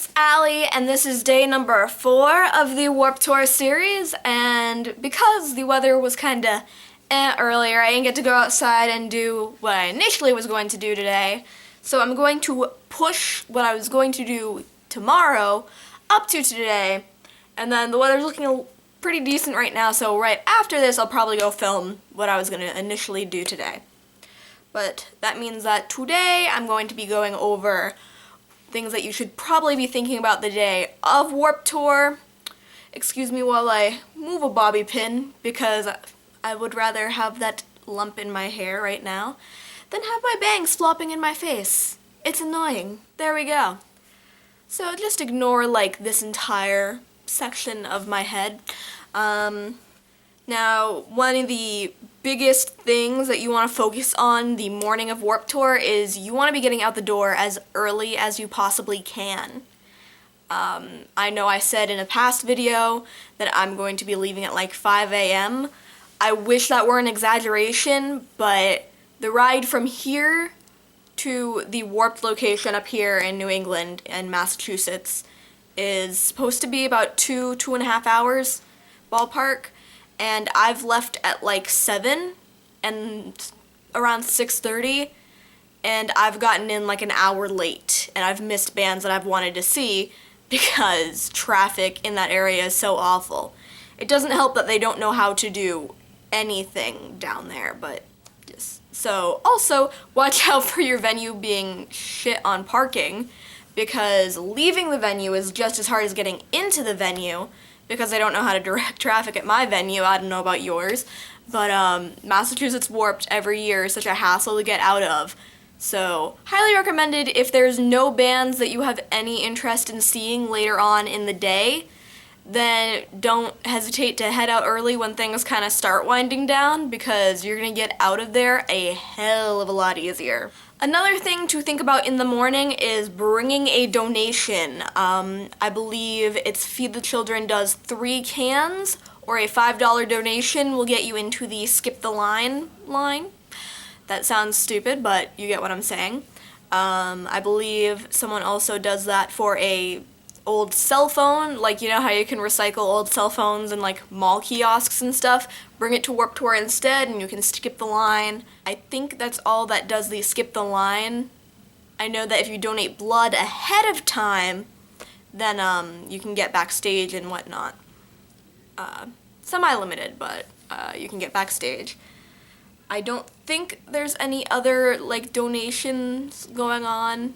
it's Allie, and this is day number 4 of the Warped Tour series, and because the weather was kinda earlier, I didn't get to go outside and do what I initially was going to do today, so I'm going to push what I was going to do tomorrow up to today, and then the weather's looking pretty decent right now, so right after this I'll probably go film what I was going to initially do today. But that means that today I'm going to be going over things that you should probably be thinking about the day of Warped Tour. Excuse me while I move a bobby pin, because I would rather have that lump in my hair right now than have my bangs flopping in my face. It's annoying. There we go. So just ignore like this entire section of my head. Now, one of the biggest things that you want to focus on the morning of Warped Tour is you want to be getting out the door as early as you possibly can. I know I said in a past video that I'm going to be leaving at like 5 a.m. I wish that were an exaggeration, but the ride from here to the Warped location up here in New England and Massachusetts is supposed to be about 2.5 hours, ballpark. And I've left at like 7 and around 6:30, and I've gotten in like an hour late, and I've missed bands that I've wanted to see because traffic in that area is so awful. It doesn't help that they don't know how to do anything down there, but just so. Also, watch out for your venue being shit on parking, because leaving the venue is just as hard as getting into the venue, because I don't know how to direct traffic at my venue. I don't know about yours, but Massachusetts Warped every year is such a hassle to get out of. So, highly recommended if there's no bands that you have any interest in seeing later on in the day, then don't hesitate to head out early when things kind of start winding down, because you're going to get out of there a hell of a lot easier. Another thing to think about in the morning is bringing a donation. I believe it's Feed the Children does 3 cans, or a $5 donation will get you into the Skip the Line line. That sounds stupid, but you get what I'm saying. I believe someone also does that for a old cell phone, like you know how you can recycle old cell phones in like mall kiosks and stuff. Bring it to Warped Tour instead and you can skip the line. I think that's all that does the skip the line. I know that if you donate blood ahead of time, then you can get backstage and whatnot. Semi-limited, but you can get backstage. I don't think there's any other like donations going on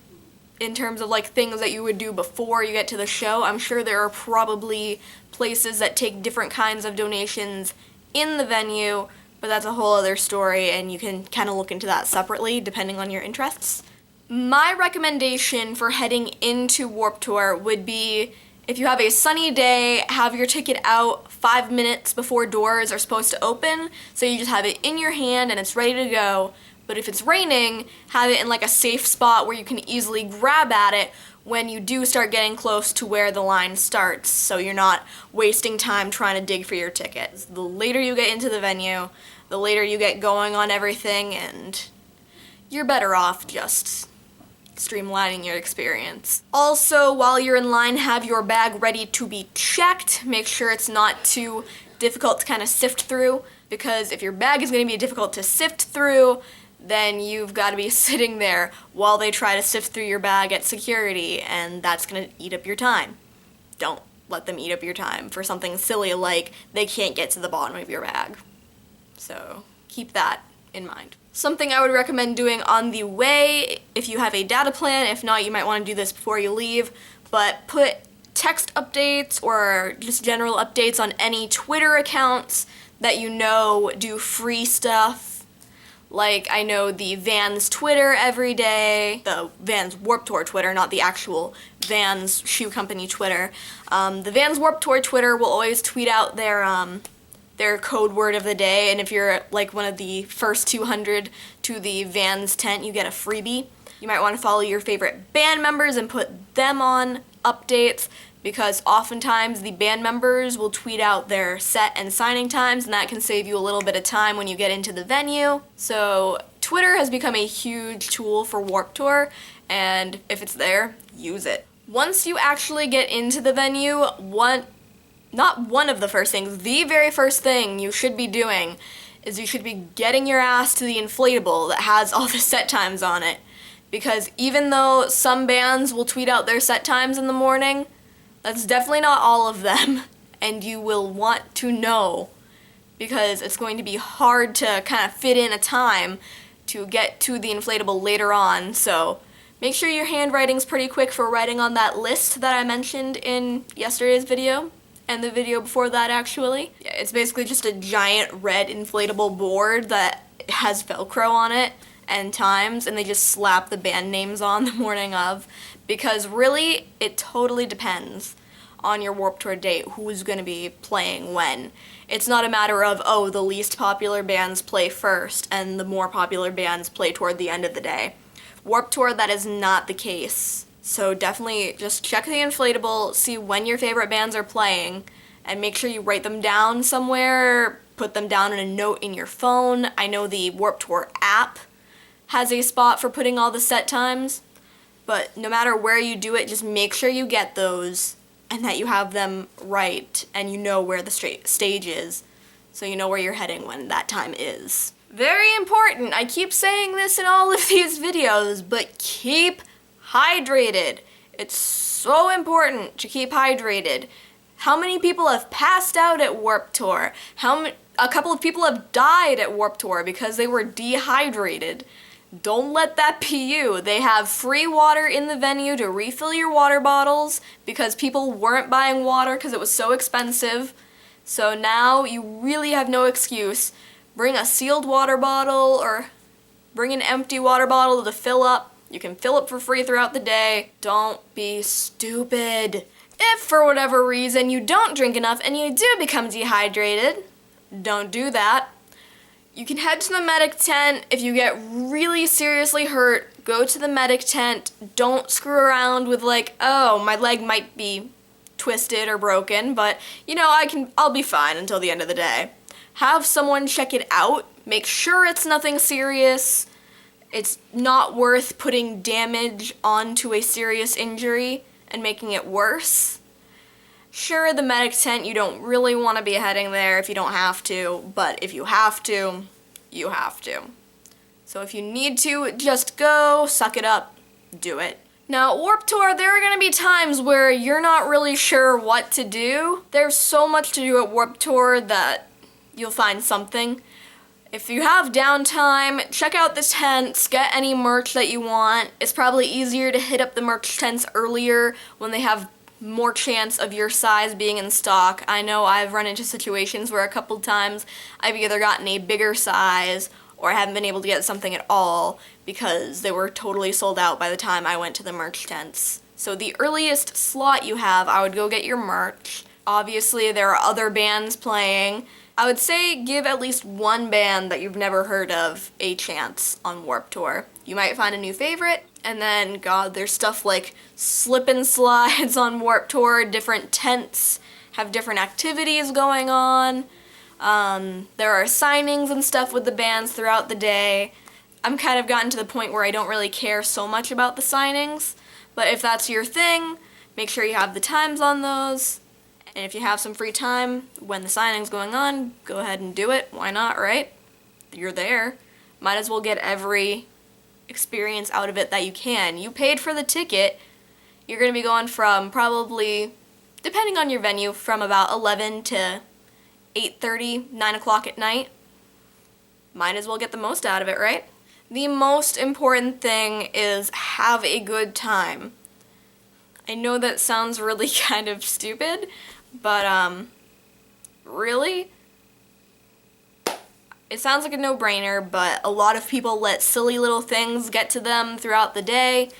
in terms of like things that you would do before you get to the show. I'm sure there are probably places that take different kinds of donations in the venue, but that's a whole other story, and you can kind of look into that separately depending on your interests. My recommendation for heading into Warped Tour would be, if you have a sunny day, have your ticket out 5 minutes before doors are supposed to open, so you just have it in your hand and it's ready to go. But if it's raining, have it in like a safe spot where you can easily grab at it when you do start getting close to where the line starts, so you're not wasting time trying to dig for your tickets. The later you get into the venue, the later you get going on everything, and you're better off just streamlining your experience. Also, while you're in line, have your bag ready to be checked. Make sure it's not too difficult to kind of sift through, because if your bag is going to be difficult to sift through, then you've got to be sitting there while they try to sift through your bag at security, and that's going to eat up your time. Don't let them eat up your time for something silly like they can't get to the bottom of your bag. So keep that in mind. Something I would recommend doing on the way, if you have a data plan, if not you might want to do this before you leave, but put text updates or just general updates on any Twitter accounts that you know do free stuff. Like, I know the Vans Twitter every day, the Vans Warped Tour Twitter, not the actual Vans shoe company Twitter. The Vans Warped Tour Twitter will always tweet out their code word of the day, and if you're like one of the first 200 to the Vans tent, you get a freebie. You might want to follow your favorite band members and put them on updates, because oftentimes the band members will tweet out their set and signing times, and that can save you a little bit of time when you get into the venue. So Twitter has become a huge tool for Warped Tour, and if it's there, use it. Once you actually get into the venue, not one of the first things, the very first thing you should be doing is you should be getting your ass to the inflatable that has all the set times on it. Because even though some bands will tweet out their set times in the morning, that's definitely not all of them, and you will want to know, because it's going to be hard to kind of fit in a time to get to the inflatable later on. So make sure your handwriting's pretty quick for writing on that list that I mentioned in yesterday's video, and the video before that actually. Yeah, it's basically just a giant red inflatable board that has Velcro on it and times, and they just slap the band names on the morning of, because really it totally depends on your Warped Tour date who's going to be playing when. It's not a matter of, oh, the least popular bands play first and the more popular bands play toward the end of the day. Warped Tour, that is not the case. So definitely just check the inflatable, see when your favorite bands are playing, and make sure you write them down somewhere, put them down in a note in your phone. I know the Warped Tour app has a spot for putting all the set times, but no matter where you do it, just make sure you get those and that you have them right and you know where the stage is, so you know where you're heading when that time is. Very important, I keep saying this in all of these videos, but keep hydrated. It's so important to keep hydrated. How many people have passed out at Warped Tour? A couple of people have died at Warped Tour because they were dehydrated. Don't let that be you. They have free water in the venue to refill your water bottles because people weren't buying water because it was so expensive. So now you really have no excuse. Bring a sealed water bottle or bring an empty water bottle to fill up. You can fill up for free throughout the day. Don't be stupid. If for whatever reason you don't drink enough and you do become dehydrated, don't do that. You can head to the medic tent. If you get really seriously hurt, go to the medic tent. Don't screw around with like, oh, my leg might be twisted or broken, but you know, I'll be fine until the end of the day. Have someone check it out. Make sure it's nothing serious. It's not worth putting damage onto a serious injury and making it worse. Sure, the medic tent, you don't really want to be heading there if you don't have to, but if you have to, you have to. So if you need to, just go, suck it up, do it. Now, Warped Tour, there are going to be times where you're not really sure what to do. There's so much to do at Warped Tour that you'll find something. If you have downtime, check out the tents, get any merch that you want. It's probably easier to hit up the merch tents earlier when they have more chance of your size being in stock. I know I've run into situations where a couple times I've either gotten a bigger size or I haven't been able to get something at all because they were totally sold out by the time I went to the merch tents. So the earliest slot you have, I would go get your merch. Obviously, there are other bands playing. I would say give at least one band that you've never heard of a chance on Warped Tour. You might find a new favorite, and then, God, there's stuff like slip and slides on Warped Tour, different tents have different activities going on. There are signings and stuff with the bands throughout the day. I'm kind of gotten to the point where I don't really care so much about the signings, but if that's your thing, make sure you have the times on those. And if you have some free time when the signing's going on, go ahead and do it. Why not, right? You're there. Might as well get every experience out of it that you can. You paid for the ticket. You're going to be going from probably, depending on your venue, from about 11 to 8:30, 9 o'clock at night. Might as well get the most out of it, right? The most important thing is have a good time. I know that sounds really kind of stupid, but really? It sounds like a no-brainer, but a lot of people let silly little things get to them throughout the day,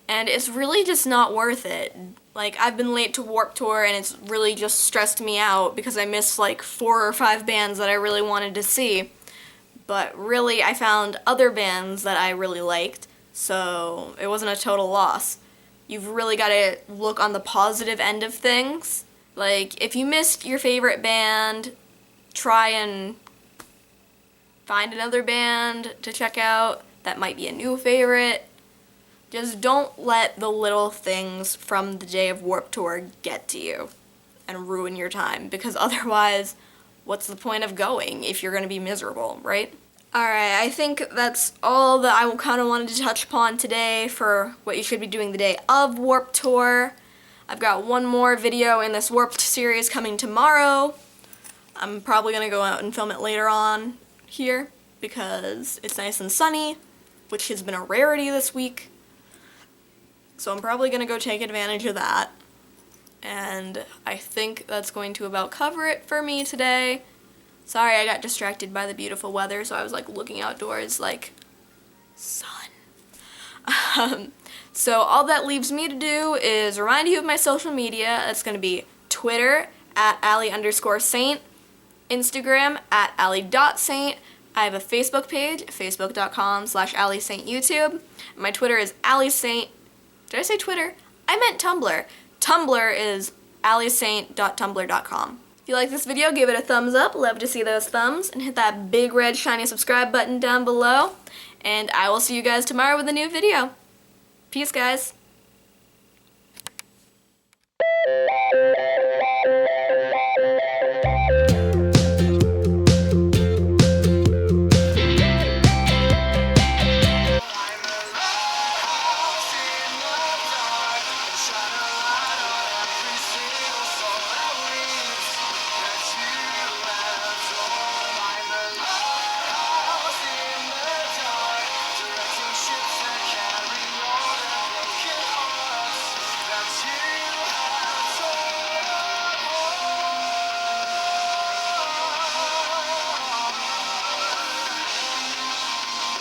and it's really just not worth it. Like, I've been late to Warped Tour, and it's really just stressed me out because I missed like 4 or 5 bands that I really wanted to see. But really, I found other bands that I really liked, so it wasn't a total loss. You've really got to look on the positive end of things. Like, if you missed your favorite band, try and find another band to check out that might be a new favorite. Just don't let the little things from the day of Warped Tour get to you and ruin your time, because otherwise, what's the point of going if you're going to be miserable, right? Alright, I think that's all that I kind of wanted to touch upon today for what you should be doing the day of Warped Tour. I've got one more video in this Warped series coming tomorrow. I'm probably going to go out and film it later on here because it's nice and sunny, which has been a rarity this week. So I'm probably going to go take advantage of that. And I think that's going to about cover it for me today. Sorry, I got distracted by the beautiful weather, so I was like looking outdoors like, sun. So all that leaves me to do is remind you of my social media. That's going to be Twitter @Allie_Saint, Instagram @Allie.Saint. I have a Facebook page, facebook.com/AllieSaintYouTube. My Twitter is AllieSaint. Did I say Twitter? I meant Tumblr. Tumblr is alliesaint.tumblr.com. If you like this video, give it a thumbs up. Love to see those thumbs. And hit that big red shiny subscribe button down below. And I will see you guys tomorrow with a new video. Peace, guys.